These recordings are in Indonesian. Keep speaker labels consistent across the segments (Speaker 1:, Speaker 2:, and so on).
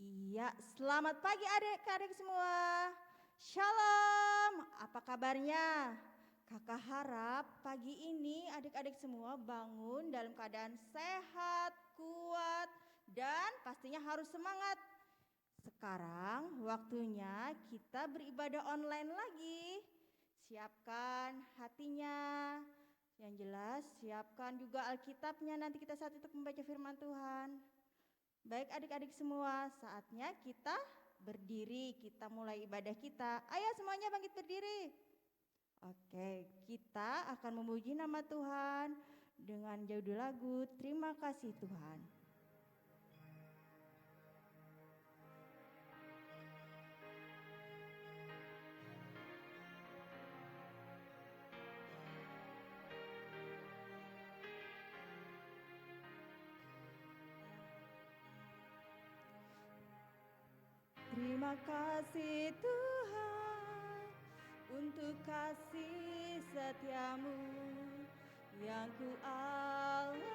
Speaker 1: Iya, selamat pagi adik-adik semua. Shalom, apa kabarnya? Kakak harap pagi ini adik-adik semua bangun dalam keadaan sehat, kuat, dan pastinya harus semangat. Sekarang waktunya kita beribadah online lagi. Siapkan hatinya. Yang jelas, siapkan juga Alkitabnya nanti kita saat itu membaca firman Tuhan. Baik adik-adik semua, saatnya kita berdiri, kita mulai ibadah kita. Ayo semuanya bangkit berdiri. Oke, kita akan memuji nama Tuhan dengan judul lagu Terima Kasih Tuhan. Terima kasih Tuhan untuk kasih setiamu yang ku alami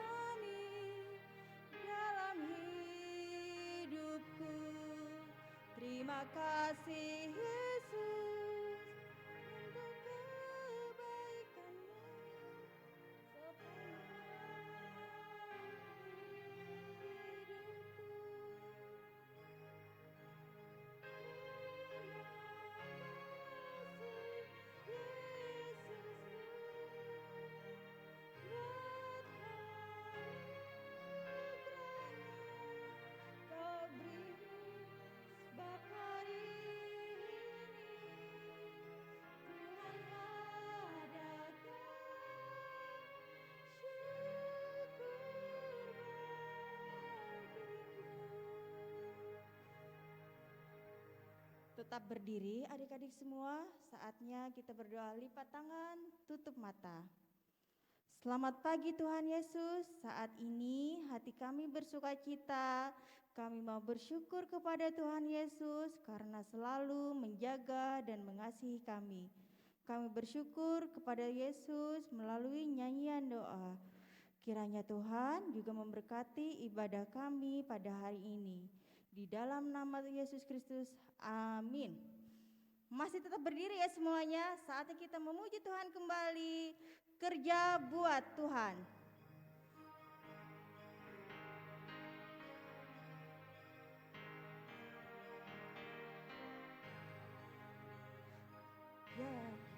Speaker 1: dalam hidupku. Terima kasih Yesus untuk kebaikanmu sepanjang hidupku. Tetap berdiri adik-adik semua, saatnya kita berdoa, lipat tangan, tutup mata. Selamat pagi Tuhan Yesus, saat ini hati kami bersukacita, kami mau bersyukur kepada Tuhan Yesus karena selalu menjaga dan mengasihi kami. Kami bersyukur kepada Yesus melalui nyanyian doa. Kiranya Tuhan juga memberkati ibadah kami pada hari ini. Di dalam nama Yesus Kristus, amin. Masih tetap berdiri ya semuanya, saatnya kita memuji Tuhan kembali. Kerja buat Tuhan. Yeah.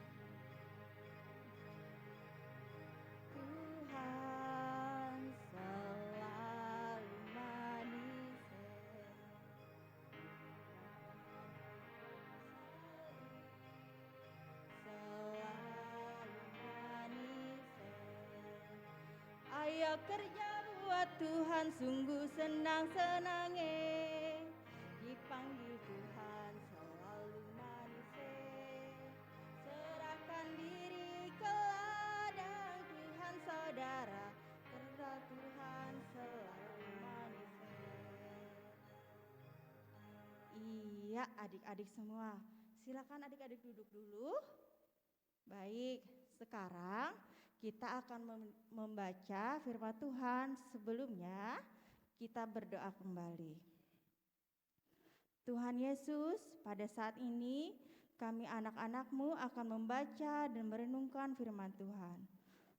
Speaker 1: Ayo kerja buat Tuhan, sungguh senang-senangnya. Dipanggil Tuhan selalu manis. Serahkan diri ke ladang Tuhan saudara, karena Tuhan selalu manis. Iya adik-adik semua, silakan adik-adik duduk dulu. Baik, sekarang kita akan membaca firman Tuhan. Sebelumnya kita berdoa kembali. Tuhan Yesus, pada saat ini kami anak-anak-Mu akan membaca dan merenungkan firman Tuhan.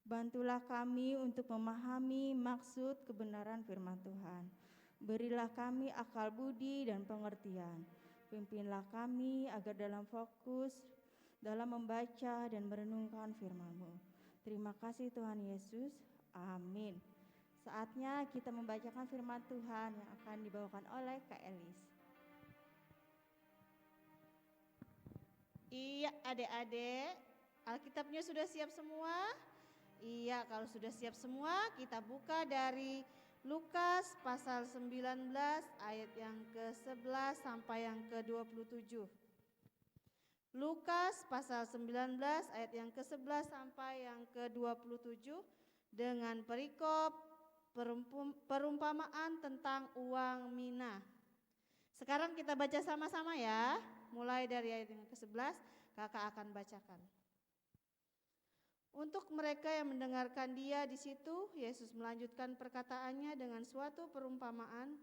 Speaker 1: Bantulah kami untuk memahami maksud kebenaran firman Tuhan. Berilah kami akal budi dan pengertian. Pimpinlah kami agar dalam fokus dalam membaca dan merenungkan firman-Mu. Terima kasih Tuhan Yesus, amin. Saatnya kita membacakan firman Tuhan yang akan dibawakan oleh Kak Elis.
Speaker 2: Iya adik-adik, Alkitabnya sudah siap semua? Iya, kalau sudah siap semua kita buka dari Lukas pasal 19 ayat yang ke-11 sampai yang ke-27. Lukas pasal 19 ayat yang ke-11 sampai yang ke-27 dengan perikop perumpamaan tentang uang mina. Sekarang kita baca sama-sama ya. Mulai dari ayat yang ke-11, kakak akan bacakan. Untuk mereka yang mendengarkan dia di situ, Yesus melanjutkan perkataannya dengan suatu perumpamaan.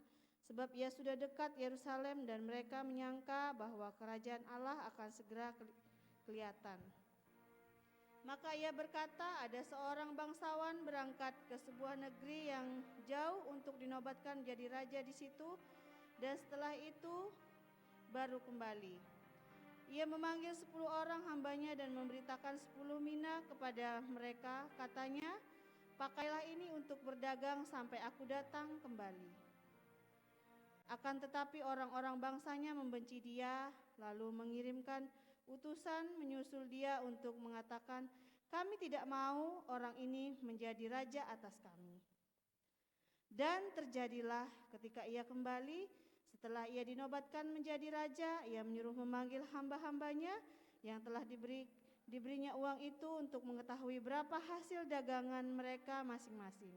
Speaker 2: sebab ia sudah dekat Yerusalem dan mereka menyangka bahwa kerajaan Allah akan segera kelihatan. Maka ia berkata, ada seorang bangsawan berangkat ke sebuah negeri yang jauh untuk dinobatkan menjadi raja di situ, dan setelah itu baru kembali. Ia memanggil 10 orang hambanya dan memberitakan 10 mina kepada mereka. Katanya, pakailah ini untuk berdagang sampai aku datang kembali. Akan tetapi orang-orang bangsanya membenci dia, lalu mengirimkan utusan menyusul dia untuk mengatakan, kami tidak mau orang ini menjadi raja atas kami. Dan terjadilah ketika ia kembali, setelah ia dinobatkan menjadi raja, ia menyuruh memanggil hamba-hambanya yang telah diberinya uang itu untuk mengetahui berapa hasil dagangan mereka masing-masing.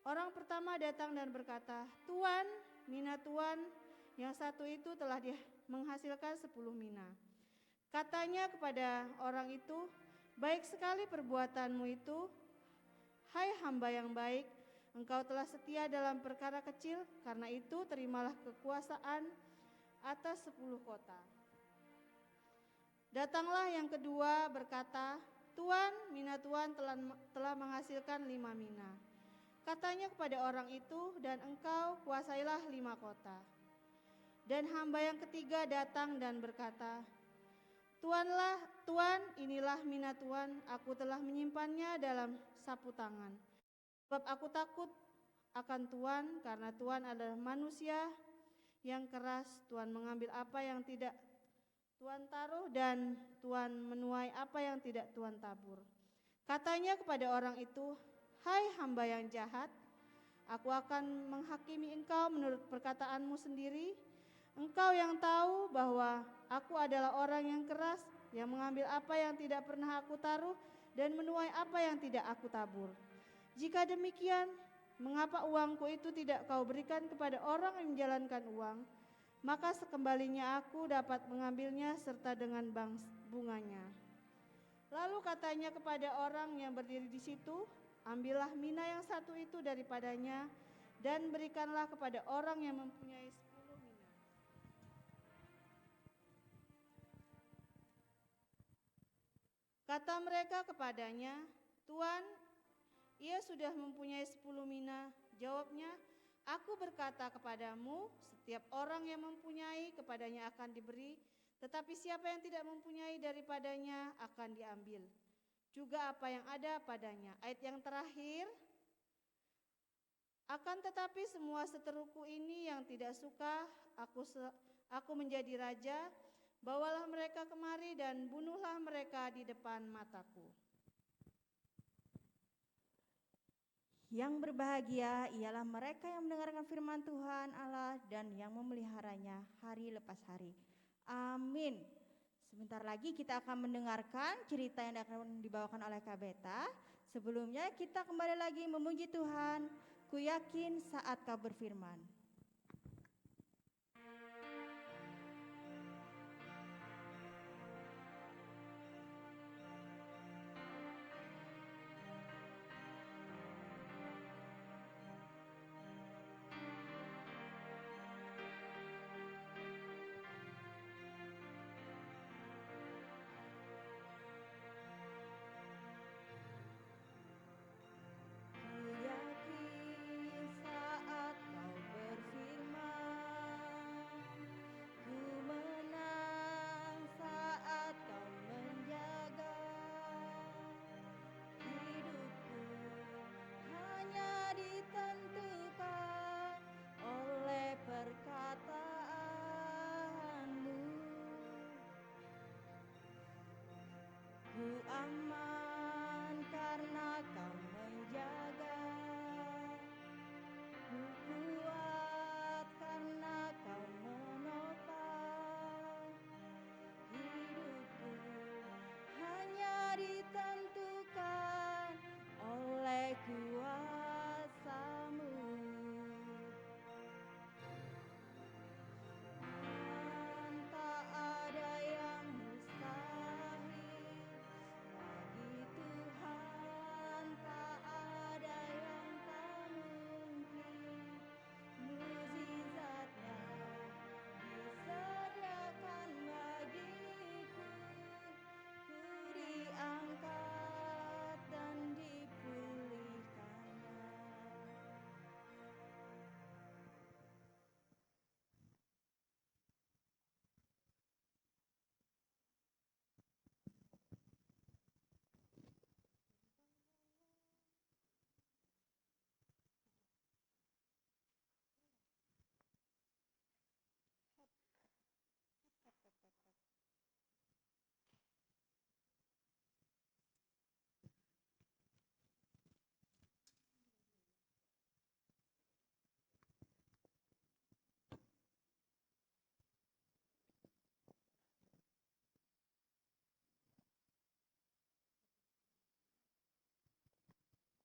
Speaker 2: Orang pertama datang dan berkata, Tuan, mina Tuan yang satu itu telah menghasilkan 10 mina. Katanya kepada orang itu, baik sekali perbuatanmu itu, hai hamba yang baik, engkau telah setia dalam perkara kecil, karena itu terimalah kekuasaan atas 10 kota. Datanglah yang kedua berkata, Tuan, mina Tuan telah menghasilkan 5 mina. Katanya kepada orang itu, dan engkau kuasailah 5 kota. Dan hamba yang ketiga datang dan berkata, Tuan, inilah mina Tuan, aku telah menyimpannya dalam sapu tangan. Sebab aku takut akan Tuan, karena Tuan adalah manusia yang keras. Tuan mengambil apa yang tidak Tuan taruh, dan Tuan menuai apa yang tidak Tuan tabur. Katanya kepada orang itu, hai hamba yang jahat, aku akan menghakimi engkau menurut perkataanmu sendiri. Engkau yang tahu bahwa aku adalah orang yang keras, yang mengambil apa yang tidak pernah aku taruh dan menuai apa yang tidak aku tabur. Jika demikian, mengapa uangku itu tidak kau berikan kepada orang yang menjalankan uang? Maka sekembalinya aku dapat mengambilnya serta dengan bunganya. Lalu katanya kepada orang yang berdiri di situ, ambillah mina yang satu itu daripadanya dan berikanlah kepada orang yang mempunyai 10 mina. Kata mereka kepadanya, Tuan, ia sudah mempunyai 10 mina. Jawabnya, aku berkata kepadamu, setiap orang yang mempunyai kepadanya akan diberi, tetapi siapa yang tidak mempunyai daripadanya akan diambil juga apa yang ada padanya. Ayat yang terakhir, akan tetapi semua seteruku ini yang tidak suka aku menjadi raja, bawalah mereka kemari dan bunuhlah mereka di depan mataku.
Speaker 1: Yang berbahagia ialah mereka yang mendengarkan firman Tuhan Allah dan yang memeliharanya hari lepas hari. Amin. Sebentar lagi kita akan mendengarkan cerita yang akan dibawakan oleh Kak Beta. Sebelumnya kita kembali lagi memuji Tuhan. Ku yakin saat Kau berfirman. Ku yakin saat Kau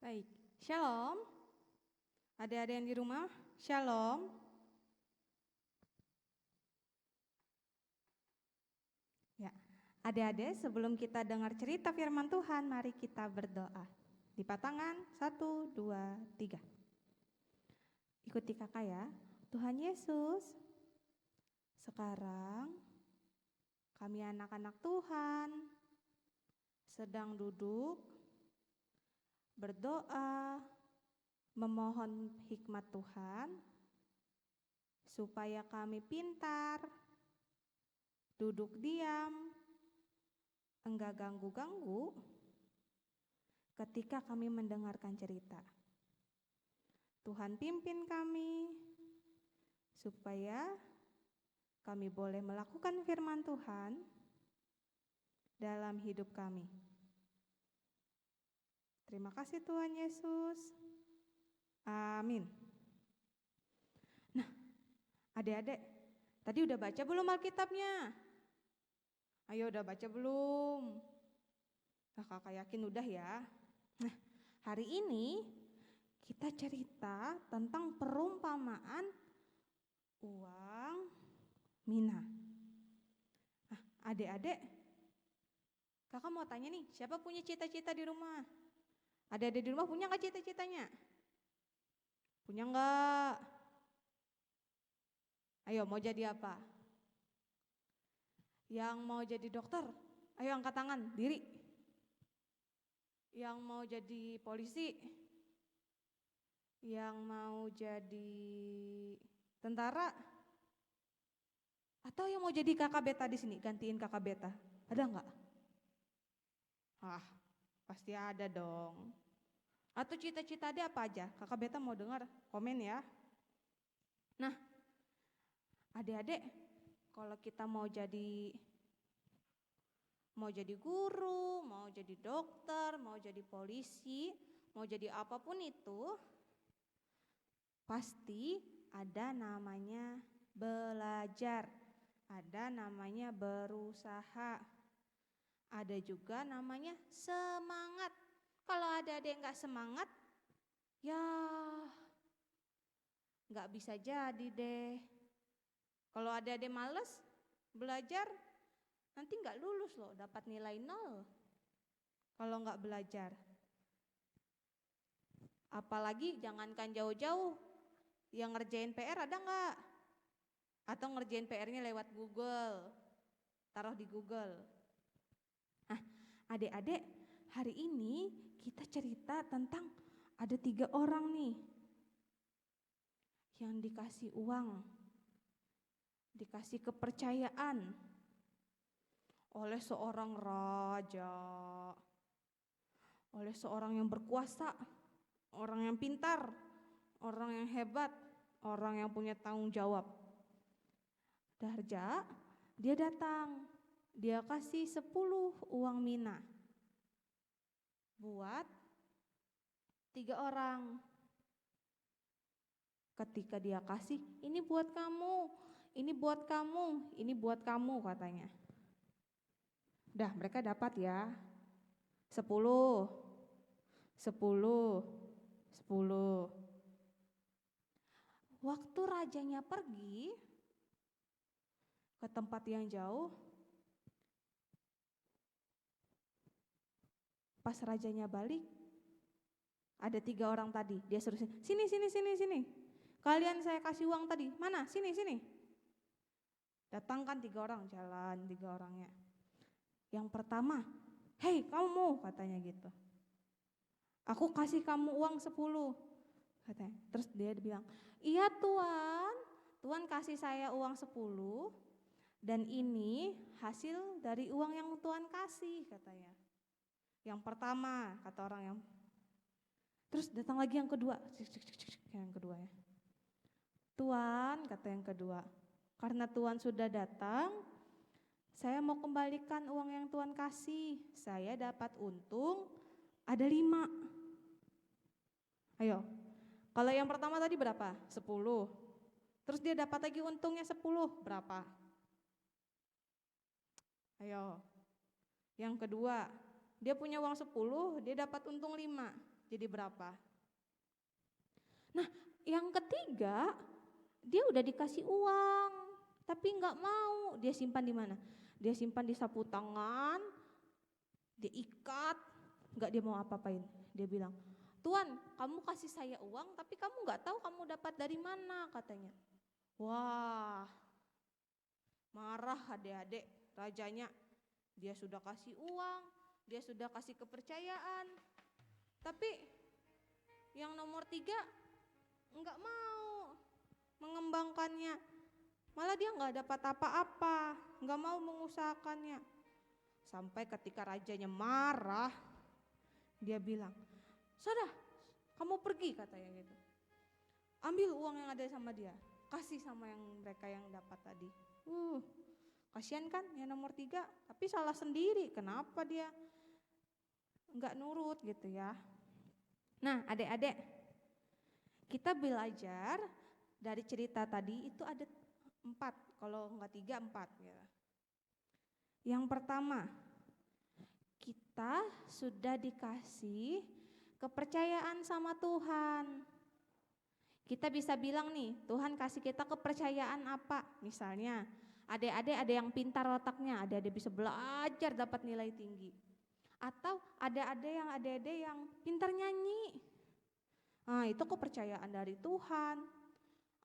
Speaker 3: Baik, Shalom. Adik-adik yang di rumah, Shalom. Ya, adik-adik sebelum kita dengar cerita firman Tuhan, mari kita berdoa. Lipat tangan, 1, 2, 3. Ikuti kakak ya. Tuhan Yesus, sekarang kami anak-anak Tuhan sedang duduk berdoa, memohon hikmat Tuhan, supaya kami pintar, duduk diam, enggak ganggu-ganggu ketika kami mendengarkan cerita. Tuhan pimpin kami, supaya kami boleh melakukan firman Tuhan dalam hidup kami. Terima kasih Tuhan Yesus. Amin. Nah, adik-adik, tadi udah baca belum Alkitabnya? Ayo, udah baca belum? Nah, kakak yakin udah ya. Nah, hari ini kita cerita tentang perumpamaan uang mina. Nah, adik-adik, kakak mau tanya nih, siapa punya cita-cita di rumah? Adik-adik di rumah punya nggak cita-citanya? Punya nggak? Ayo, mau jadi apa? Yang mau jadi dokter? Ayo angkat tangan, diri. Yang mau jadi polisi? Yang mau jadi tentara? Atau yang mau jadi kakak beta di sini, gantiin kakak beta? Ada nggak? Pasti ada dong. Atau cita-cita ada apa aja? Kakak beta mau dengar, komen ya. Nah, adik-adik, kalau kita mau jadi guru, mau jadi dokter, mau jadi polisi, mau jadi apapun itu, pasti ada namanya belajar, ada namanya berusaha, ada juga namanya semangat. Kalau ada yang gak semangat, ya gak bisa jadi deh. Kalau ada males belajar, nanti gak lulus loh, dapat nilai 0 kalau gak belajar. Apalagi jangankan jauh-jauh, yang ngerjain PR ada gak? Atau ngerjain PR-nya lewat Google, taruh di Google. Nah, adik-adik, hari ini kita cerita tentang ada 3 orang nih yang dikasih uang, dikasih kepercayaan oleh seorang raja, oleh seorang yang berkuasa, orang yang pintar, orang yang hebat, orang yang punya tanggung jawab. Raja, dia datang, dia kasih 10 uang mina buat 3 orang. Ketika dia kasih, ini buat kamu, ini buat kamu, ini buat kamu katanya. Dah, mereka dapat ya 10. Waktu rajanya pergi ke tempat yang jauh, pas rajanya balik, ada 3 orang tadi, dia suruh sini. Kalian saya kasih uang tadi, mana? Sini. Datangkan 3 orang, jalan 3 orangnya. Yang pertama, hei kamu, katanya gitu. Aku kasih kamu uang 10, katanya. Terus dia bilang, iya Tuhan kasih saya uang 10, dan ini hasil dari uang yang Tuhan kasih, katanya. Yang pertama, kata orang yang. Terus datang lagi yang kedua, yang kedua ya. Tuhan, kata yang kedua, karena Tuhan sudah datang, saya mau kembalikan uang yang Tuhan kasih. Saya dapat untung ada 5. Ayo, kalau yang pertama tadi berapa? 10. Terus dia dapat lagi untungnya 10, berapa? Ayo, yang kedua, dia punya uang 10, dia dapat untung 5. jadi berapa? Nah, yang ketiga, dia udah dikasih uang, tapi nggak mau. Dia simpan di mana? Dia simpan di sapu tangan, dia ikat, nggak dia mau apa-apain. Dia bilang, Tuan, kamu kasih saya uang, tapi kamu nggak tahu kamu dapat dari mana, katanya. Wah, marah adik-adik rajanya. Dia sudah kasih uang, dia sudah kasih kepercayaan, tapi yang nomor 3 nggak mau mengembangkannya. Malah dia nggak dapat apa-apa, nggak mau mengusahakannya. Sampai ketika rajanya marah, dia bilang, sudah, kamu pergi, katanya gitu. Ambil uang yang ada sama dia, kasih sama yang mereka yang dapat tadi. Kasihan kan yang nomor 3, tapi salah sendiri. Kenapa dia nggak nurut gitu ya? Nah, adik-adik, kita belajar dari cerita tadi itu ada 4, kalau nggak 3, 4 ya. Yang pertama, kita sudah dikasih kepercayaan sama Tuhan. Kita bisa bilang nih, Tuhan kasih kita kepercayaan apa? Misalnya, adik-adik ada yang pintar otaknya, adik-adik bisa belajar dapat nilai tinggi. Atau adik-adik yang pintar nyanyi. Nah, itu kepercayaan dari Tuhan.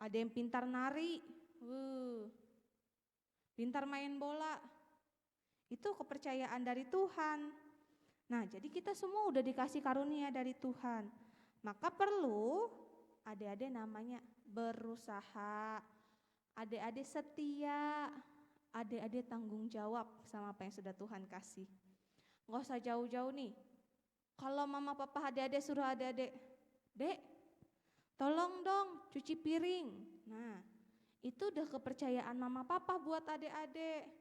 Speaker 3: Ada yang pintar nari, pintar main bola. Itu kepercayaan dari Tuhan. Nah, jadi kita semua udah dikasih karunia dari Tuhan. Maka perlu adik-adik namanya berusaha, adik-adik setia, adik-adik tanggung jawab sama apa yang sudah Tuhan kasih. Nggak usah jauh-jauh nih. Kalau mama papa adik-adik suruh adik-adik, Dek, tolong dong cuci piring. Nah, itu udah kepercayaan mama papa buat adik-adik.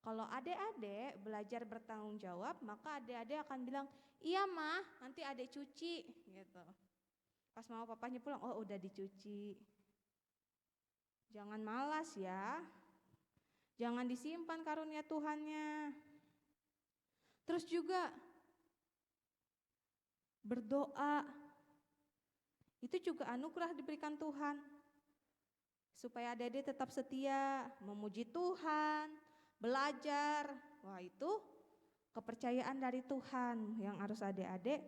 Speaker 3: Kalau adik-adik belajar bertanggung jawab, maka adik-adik akan bilang, iya mah, nanti adik cuci gitu. Pas mama papanya pulang, oh udah dicuci. Jangan malas ya. Jangan disimpan karunia Tuhannya. Terus juga berdoa. Itu juga anugerah diberikan Tuhan. Supaya adik-adik tetap setia, memuji Tuhan, belajar. Wah, itu kepercayaan dari Tuhan yang harus adik-adik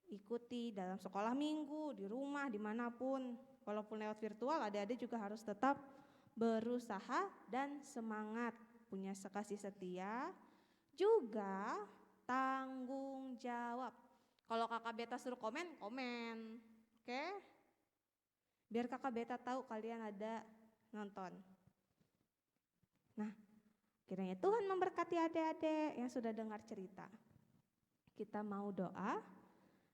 Speaker 3: ikuti dalam sekolah minggu, di rumah, dimanapun. Walaupun lewat virtual, adik-adik juga harus tetap berusaha dan semangat, punya kasih setia, juga tanggung jawab. Kalau kakak beta suruh komen, komen. Oke? Biar kakak beta tahu kalian ada nonton. Nah, kiranya Tuhan memberkati adik-adik yang sudah dengar cerita. Kita mau doa.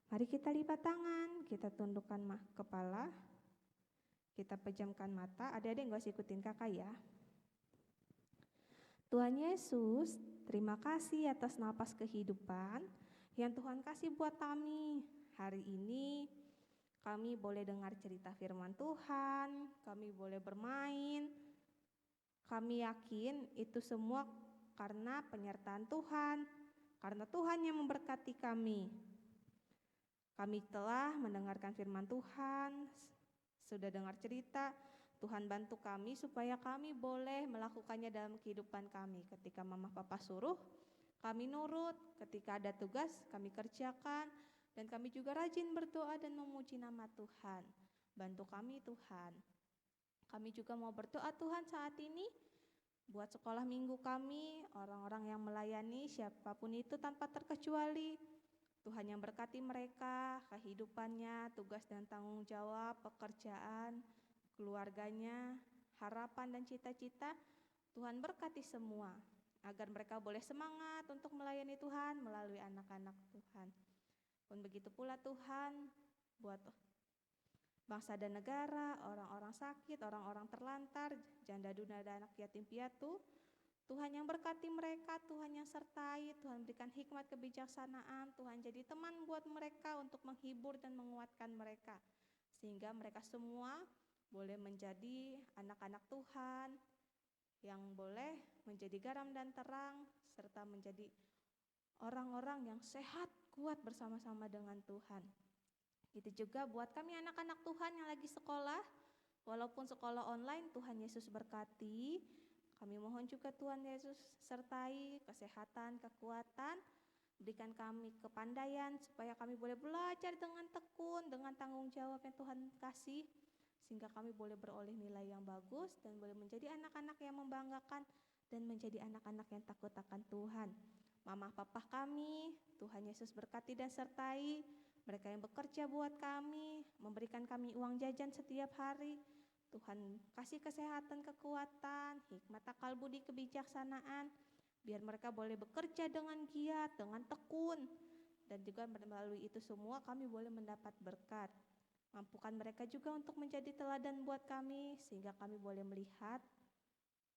Speaker 3: Mari kita lipat tangan, kita tundukkan kepala, kita pejamkan mata. Adik-adik gak usah ikutin kakak ya. Tuhan Yesus, terima kasih atas napas kehidupan yang Tuhan kasih buat kami. Hari ini kami boleh dengar cerita firman Tuhan, kami boleh bermain. Kami yakin itu semua karena penyertaan Tuhan, karena Tuhan yang memberkati kami. Kami telah mendengarkan firman Tuhan, sudah dengar cerita, Tuhan bantu kami supaya kami boleh melakukannya dalam kehidupan kami. Ketika mama papa suruh, kami nurut. Ketika ada tugas, kami kerjakan. Dan kami juga rajin berdoa dan memuji nama Tuhan. Bantu kami Tuhan. Kami juga mau berdoa Tuhan saat ini buat sekolah minggu kami, orang-orang yang melayani, siapapun itu tanpa terkecuali. Tuhan yang berkati mereka, kehidupannya, tugas dan tanggung jawab, pekerjaan, keluarganya, harapan dan cita-cita. Tuhan berkati semua, agar mereka boleh semangat untuk melayani Tuhan melalui anak-anak Tuhan. Pun begitu pula Tuhan buat bangsa dan negara, orang-orang sakit, orang-orang terlantar, janda duda dan anak yatim piatu. Tuhan yang berkati mereka, Tuhan yang sertai, Tuhan berikan hikmat kebijaksanaan, Tuhan jadi teman buat mereka untuk menghibur dan menguatkan mereka. Sehingga mereka semua boleh menjadi anak-anak Tuhan yang boleh menjadi garam dan terang, serta menjadi orang-orang yang sehat, kuat bersama-sama dengan Tuhan. Itu juga buat kami anak-anak Tuhan yang lagi sekolah, walaupun sekolah online, Tuhan Yesus berkati. Kami mohon juga Tuhan Yesus sertai kesehatan, kekuatan, berikan kami kepandaian supaya kami boleh belajar dengan tekun, dengan tanggung jawab yang Tuhan kasih, sehingga kami boleh beroleh nilai yang bagus dan boleh menjadi anak-anak yang membanggakan dan menjadi anak-anak yang takut akan Tuhan. Mama papa kami, Tuhan Yesus berkati dan sertai mereka yang bekerja buat kami, memberikan kami uang jajan setiap hari. Tuhan kasih kesehatan, kekuatan, hikmat akal budi, kebijaksanaan, biar mereka boleh bekerja dengan giat, dengan tekun, dan juga melalui itu semua kami boleh mendapat berkat. Mampukan mereka juga untuk menjadi teladan buat kami, sehingga kami boleh melihat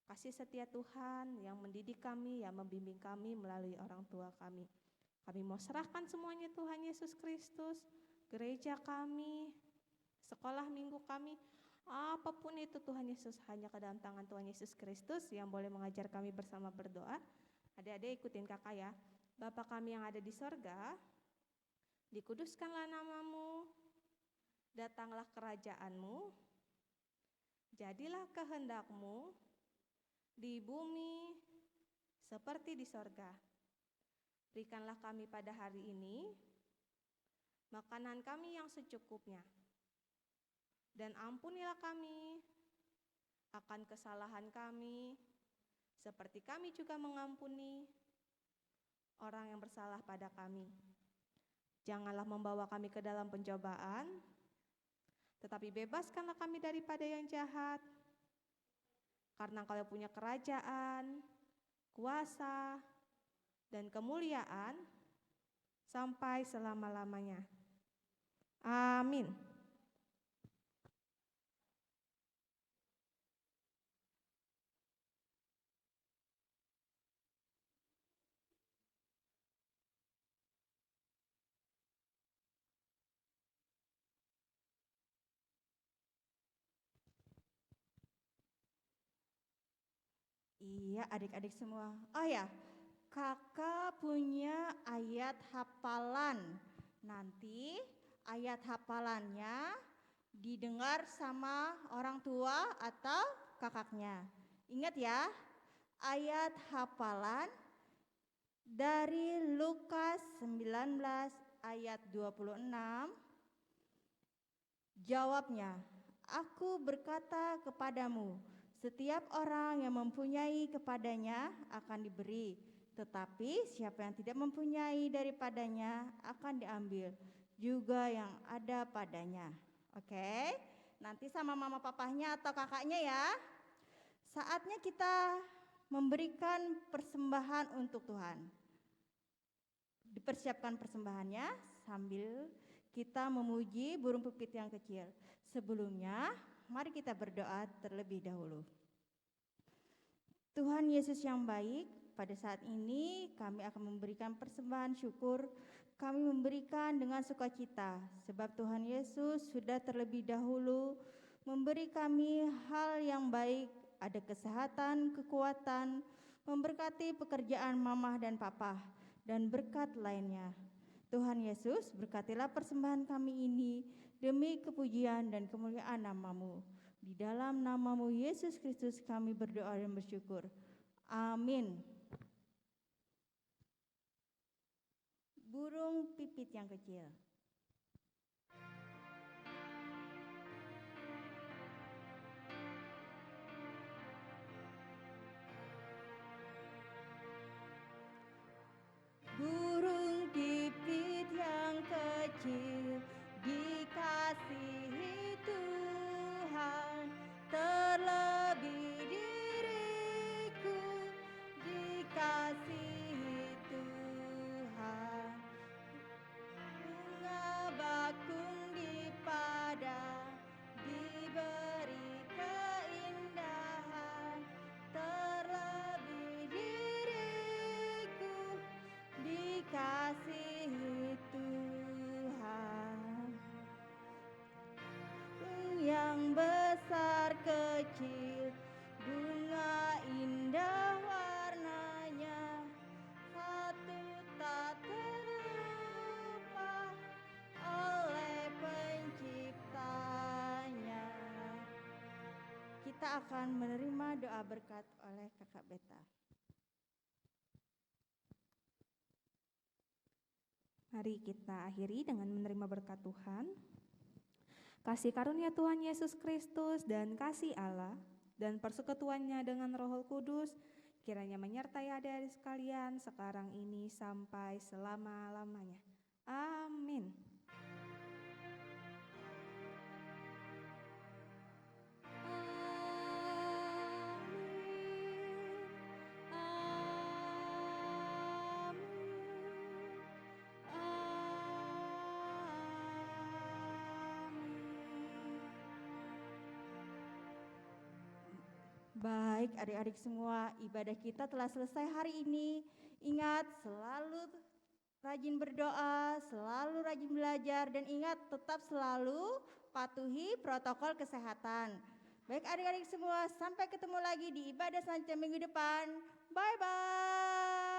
Speaker 3: kasih setia Tuhan yang mendidik kami, yang membimbing kami melalui orang tua kami. Kami mau serahkan semuanya Tuhan Yesus Kristus, gereja kami, sekolah minggu kami, apapun itu Tuhan Yesus, hanya ke dalam tangan Tuhan Yesus Kristus yang boleh mengajar kami bersama berdoa. Adik-adik ikutin kakak ya. Bapa kami yang ada di sorga, dikuduskanlah namamu, datanglah kerajaanmu, jadilah kehendakmu di bumi seperti di sorga. Berikanlah kami pada hari ini makanan kami yang secukupnya, dan ampunilah kami akan kesalahan kami, seperti kami juga mengampuni orang yang bersalah pada kami. Janganlah membawa kami ke dalam pencobaan, tetapi bebaskanlah kami daripada yang jahat. Karena Engkau yang punya kerajaan, kuasa, dan kemuliaan sampai selama-lamanya. Amin.
Speaker 1: Iya, adik-adik semua. Oh ya, kakak punya ayat hafalan. Nanti ayat hafalannya didengar sama orang tua atau kakaknya. Ingat ya, ayat hafalan dari Lukas 19 ayat 26. Jawabnya, aku berkata kepadamu, setiap orang yang mempunyai kepadanya akan diberi, tetapi siapa yang tidak mempunyai daripadanya akan diambil juga yang ada padanya. Oke, nanti sama mama papahnya atau kakaknya ya. Saatnya kita memberikan persembahan untuk Tuhan. Dipersiapkan persembahannya sambil kita memuji burung pipit yang kecil. Sebelumnya, mari kita berdoa terlebih dahulu. Tuhan Yesus yang baik, pada saat ini kami akan memberikan persembahan syukur. Kami memberikan dengan sukacita, sebab Tuhan Yesus sudah terlebih dahulu memberi kami hal yang baik, ada kesehatan, kekuatan, memberkati pekerjaan mamah dan papa, dan berkat lainnya. Tuhan Yesus, berkatilah persembahan kami ini demi kepujian dan kemuliaan nama-Mu. Di dalam nama-Mu Yesus Kristus kami berdoa dan bersyukur. Amin. Burung pipit yang kecil. Burung pipit yang kecil dikasihi Tuhan, terlebih diriku dikasihi Tuhan. Bunga bakung di padang diberi keindahan, terlebih diriku dikasihi Tuhan. Yang besar kecil, bunga indah warnanya, satu tak terlupa kita akan menerima doa berkat oleh Kakak Beta.
Speaker 3: Mari kita akhiri dengan menerima berkat Tuhan. Kasih karunia Tuhan Yesus Kristus dan kasih Allah dan persekutuannya dengan Roh Kudus kiranya menyertai adik-adik sekalian sekarang ini sampai selama-lamanya. Amin.
Speaker 1: Baik adik-adik semua, ibadah kita telah selesai hari ini. Ingat selalu rajin berdoa, selalu rajin belajar, dan ingat tetap selalu patuhi protokol kesehatan. Baik adik-adik semua, sampai ketemu lagi di ibadah selanjutnya minggu depan. Bye-bye.